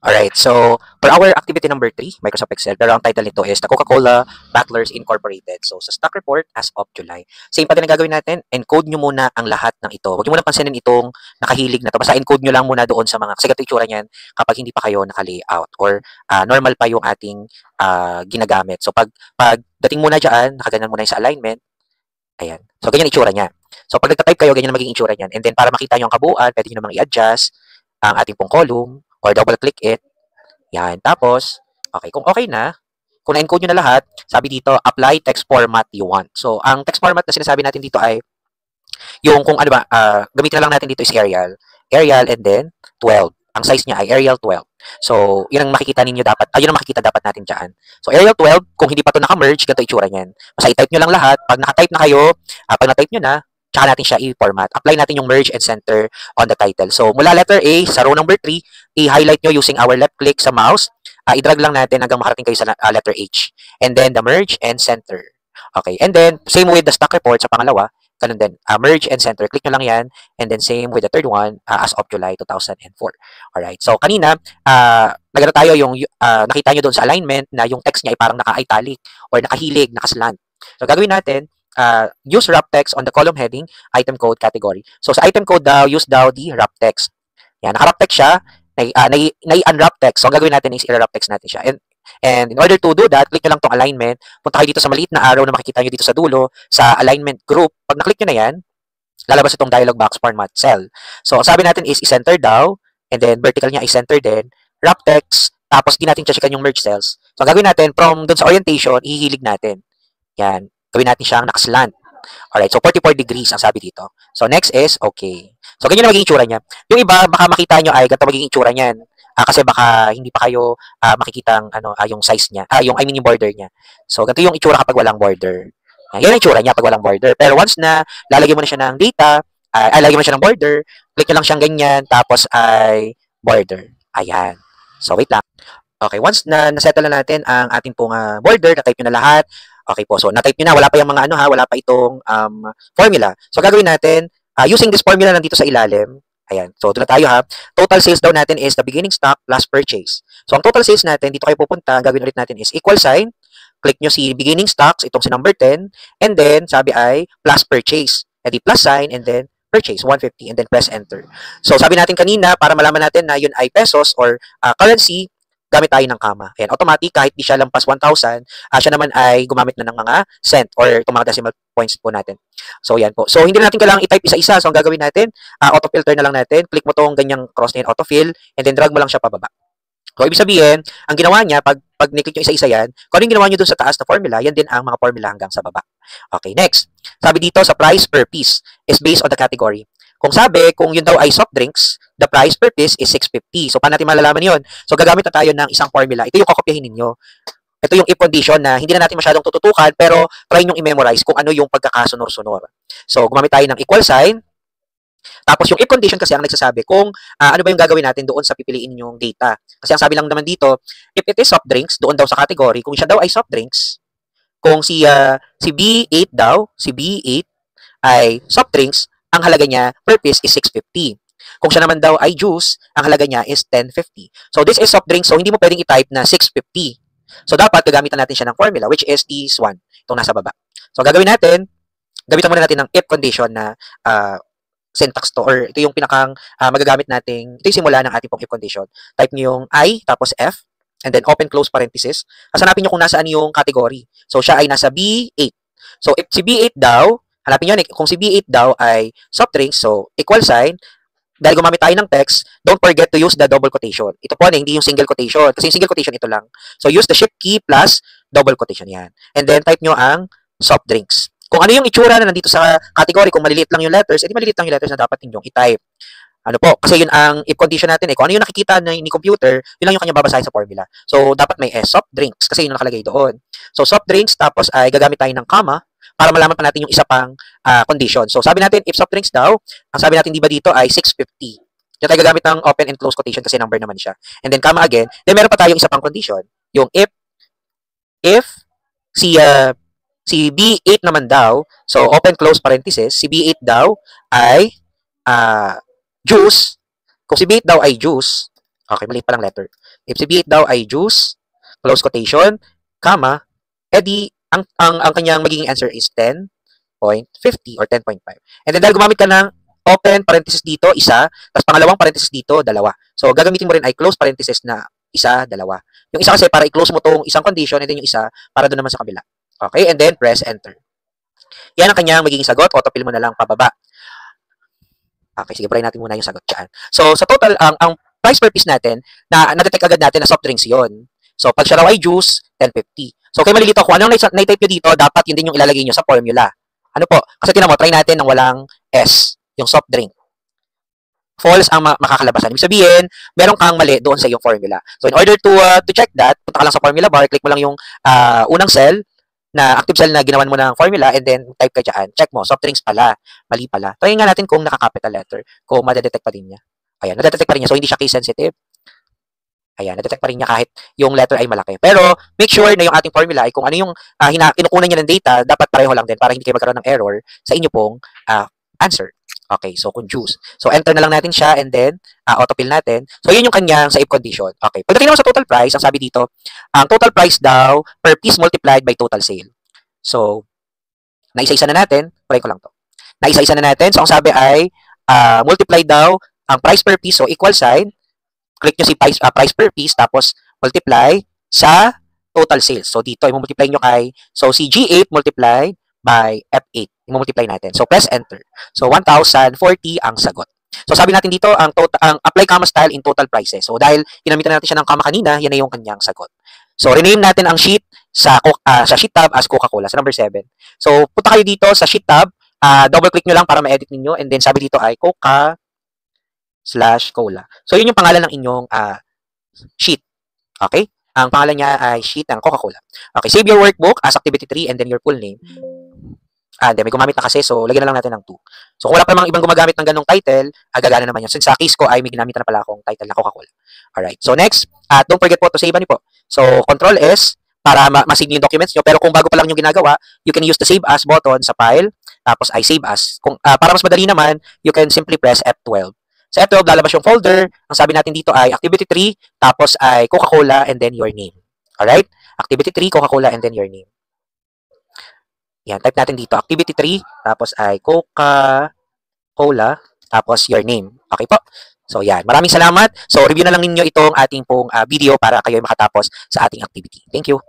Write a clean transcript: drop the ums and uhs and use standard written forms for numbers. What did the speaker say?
Alright, so for our activity number 3, Microsoft Excel, pero ang title nito is The Coca-Cola Bottlers Incorporated. So sa stock report as of July. Same pa din ang gagawin natin, encode nyo muna ang lahat ng ito. Huwag nyo muna pansinin itong nakahilig na to. Basta encode nyo lang muna doon sa mga, kasi ganito itsura niyan kapag hindi pa kayo naka-layout or normal pa yung ating ginagamit. So pag dating muna dyan, nakaganyan muna yung sa alignment, ayan. So ganyan itsura niya. So pag nagta-type kayo, ganyan ang magiging itsura niyan. And then para makita nyo ang kabuuan, pwede nyo namang i-adjust ang ating pong column or double click it. Yan. Tapos, okay, kung okay na, kung na-encode nyo na lahat, sabi dito, apply text format you want. So, ang text format na sinasabi natin dito ay yung kung ano ba, gamitin na lang natin dito is Arial. Arial and then 12. Ang size niya ay Arial 12. So, yun ang makikita ninyo dapat, yun ang makikita dapat natin dyan. So, Arial 12, kung hindi pa ito naka-merge, ganito itsura niyan. Basta i-type nyo lang lahat. Pag naka-type na kayo, pag na-type nyo na, tsaka natin siya i-format. Apply natin yung merge and center on the title. So, mula letter A sa row number 3, i-highlight nyo using our left click sa mouse. I-drag lang natin hanggang makarating kayo sa letter H. And then, the merge and center. Okay. And then, same with the stock report sa pangalawa. Ganun din. Merge and center. Click nyo lang yan. And then, same with the third one as of July 2004. Alright. So, kanina, nagano tayo yung, nakita nyo doon sa alignment na yung text niya ay parang naka-italic or nakahilig, nakaslant. So, gagawin natin, use wrap text on the column heading, item code category. So, sa item code daw, use daw the wrap text. Yan, naka-wrap text siya, nai-unwrap text. So, ang gagawin natin is i-wrap text natin siya. And in order to do that, click nyo lang tong alignment. Punta kayo dito sa maliit na arrow na makikita nyo dito sa dulo, sa alignment group. Pag na-click nyo na yan, lalabas itong dialog box format cell. So, ang sabi natin is i-center daw, and then vertical niya i-center din, wrap text, tapos di natin checkan yung merge cells. So, ang gagawin natin, from dun sa orientation, ihihilig natin. Yan. Gawin natin siyang nakaslant. Alright, so 44 degrees ang sabi dito. So, next is okay. So, ganyan na magiging itsura niya. Yung iba, baka makita nyo ay ganito magiging itsura niyan. Kasi baka hindi pa kayo makikita ang yung size niya, yung yung border niya. So, ganito yung itsura kapag walang border. Yan ang itsura niya pag walang border. Pero once na lalagyan mo na siya ng data, lalagyan mo na siya ng border, click nyo lang siyang ganyan, tapos ay border. Ayan. So, wait lang. Okay, once na nasettle na natin ang ating pong border, na-type nyo na lahat. Okay po, so na-type nyo na, wala pa yung mga wala pa itong formula. So, gagawin natin, using this formula nandito sa ilalim, ayan, so doon na tayo ha. Total sales daw natin is the beginning stock plus purchase. So, ang total sales natin, dito kayo pupunta, gagawin ulit natin is equal sign, click nyo si beginning stocks, itong si number 10, and then, sabi ay plus purchase. And the plus sign, and then purchase, 150, and then press enter. So, sabi natin kanina, para malaman natin na yun ay pesos or currency, gamit tayo ng comma. Ayan, automatic, kahit di siya lampas 1,000, siya naman ay gumamit na ng mga cent or itong mga decimal points po natin. So, yan po. So, hindi na natin kailangang i-type isa-isa. So, ang gagawin natin, auto-filter na lang natin. Click mo tong ganyang cross na yun, auto-fill, and then drag mo lang siya pababa. So, ibig sabihin, ang ginawa niya, pag ni-click nyo isa-isa yan, kung ano yung ginawa nyo dun sa taas na formula, yan din ang mga formula hanggang sa baba. Okay, next. Sabi dito, sa price per piece is based on the category. Kung sabi, kung yun daw ay soft drinks, the price per piece is 650. So, paano natin malalaman yun? So, gagamit na tayo ng isang formula. Ito yung kokopyahin ninyo. Ito yung if condition na hindi na natin masyadong tututukan, pero try nyo i-memorize kung ano yung pagkakasunor-sunor. So, gumamit tayo ng equal sign. Tapos, yung if condition kasi ang nagsasabi kung ano ba yung gagawin natin doon sa pipiliin yung data. Kasi ang sabi lang naman dito, if it is soft drinks, doon daw sa category, kung siya daw ay soft drinks, kung si B8 daw, si B8 ay soft drinks, ang halaga niya per piece is 650. Kung siya naman daw ay juice, ang halaga niya is 1050. So, this is soft drink, so hindi mo pwedeng i-type na 650. So, dapat gagamitan natin siya ng formula, which is this one, itong nasa baba. So, gagawin natin, gamitan muna natin ng if condition na syntax to, or ito yung pinakang magagamit nating, ito yung simula ng ating pong if condition. Type nyo yung I, tapos F, and then open close parenthesis. Hanapin nyo kung nasaan yung category. So, siya ay nasa B8. So, if si B8 daw, hanapin nyo, kung si B8 daw ay soft drinks, so equal sign, dahil gumamit tayo ng text, don't forget to use the double quotation. Ito po hindi yung single quotation. Kasi yung single quotation, ito lang. So, use the shift key plus double quotation yan. And then, type nyo ang soft drinks. Kung ano yung itsura na nandito sa category, kung maliliit lang yung letters, edi maliliit lang yung letters na dapat ninyong i-type. Ano po, kasi yun ang if condition natin eh. Kung ano yung nakikita ni computer, yun lang yung kanya babasahin sa formula. So, dapat may S, soft drinks, kasi yun ang nakalagay doon. So, soft drinks, tapos ay gagamit tayo ng comma, para malaman pa natin yung isa pang condition. So, sabi natin, if soft drinks daw, ang sabi natin di ba dito ay 650. Diyan tayo gagamit ng open and close quotation kasi number naman siya. And then, comma again. Then, meron pa tayong isa pang condition. Yung if si B8 naman daw, so open close parenthesis, si B8 daw ay juice. Kung si B8 daw ay juice, Okay, maliit pa lang letter. If si B8 daw ay juice, close quotation, comma, edi, ang kanyang magiging answer is 10.50 or 10.5. And then dahil gumamit ka ng open parenthesis dito, isa, tapos pangalawang parenthesis dito, dalawa. So, gagamitin mo rin ay close parenthesis na isa, dalawa. Yung isa kasi para i-close mo tong isang condition, and then yung isa para doon naman sa kabila. Okay, and then press enter. Yan ang kanyang magiging sagot. Autofill mo na lang pababa. Okay, sige, try natin muna yung sagot dyan. So, sa total, ang price per piece natin, na-detect agad natin na soft drinks yon. So, pag siya raw ay juice, 10.50. So, kayo malilito kung anong na-type nyo dito, dapat yun din yung ilalagay nyo sa formula. Ano po? Kasi tinan mo, try natin ng walang S, yung soft drink. False ang makakalabasan. Ibig sabihin, meron kang mali doon sa iyong formula. So, in order to check that, punta ka lang sa formula bar, click mo lang yung unang cell, na active cell na ginawan mo ng formula, and then type ka dyan. Check mo, soft drinks pala, mali pala. Try nga natin kung naka-capital letter, kung madedetect pa din niya. Ayan, nadetect pa rin niya, so hindi siya case sensitive. Ayan, nadetect pa rin niya kahit yung letter ay malaki. Pero, make sure na yung ating formula ay kung ano yung kinukunan niya ng data, dapat pareho lang din para hindi kayo magkaroon ng error sa inyo pong answer. Okay, so kung juice. So, enter na lang natin siya and then autofill natin. So, yun yung kanyang save condition. Okay, pagdating naman sa total price, ang sabi dito, ang total price daw per piece multiplied by total sale. So, naisa-isa na natin. Try ko lang to. Naisa-isa na natin. So, ang sabi ay multiply daw ang price per piece. So, equal sign. Click nyo si price per piece tapos multiply sa total sales. So, dito, i-multiply nyo kay, so, si G8 multiplied by F8. I-multiply natin. So, press enter. So, 1,040 ang sagot. So, sabi natin dito, ang apply comma style in total prices. So, dahil ginamitan natin siya ng comma kanina, yan na yung kanyang sagot. So, rename natin ang sheet sa sheet tab as Coca-Cola, sa number 7. So, punta kayo dito sa sheet tab, double-click nyo lang para ma-edit ninyo, and then sabi dito ay Coca/Cola. So, yun yung pangalan ng inyong sheet. Okay? Ang pangalan niya ay sheet ng Coca-Cola. Okay, save your workbook as activity 3 and then your full name. Hindi, may gumamit na kasi, so lagyan na lang natin ng 2. So, kung wala pa namang ibang gumagamit ng ganong title, gagana naman yun. Since sa case ko ay may ginamit na pala akong title na Coca-Cola. Alright, so next, don't forget po to save po. So, Control S para ma-save yung documents nyo. Pero kung bago pa lang yung ginagawa, you can use the Save As button sa file, tapos ay Save As. Kung, para mas madali naman, you can simply press F12. Sa F12, lalabas yung folder. Ang sabi natin dito ay Activity 3, tapos ay Coca-Cola, and then your name. Alright? Activity 3, Coca-Cola, and then your name. Yan, type natin dito, Activity 3, tapos ay Coca-Cola, tapos your name. Okay po? So, yan. Maraming salamat. So, review na lang ninyo itong ating pong video para kayo makatapos sa ating activity. Thank you.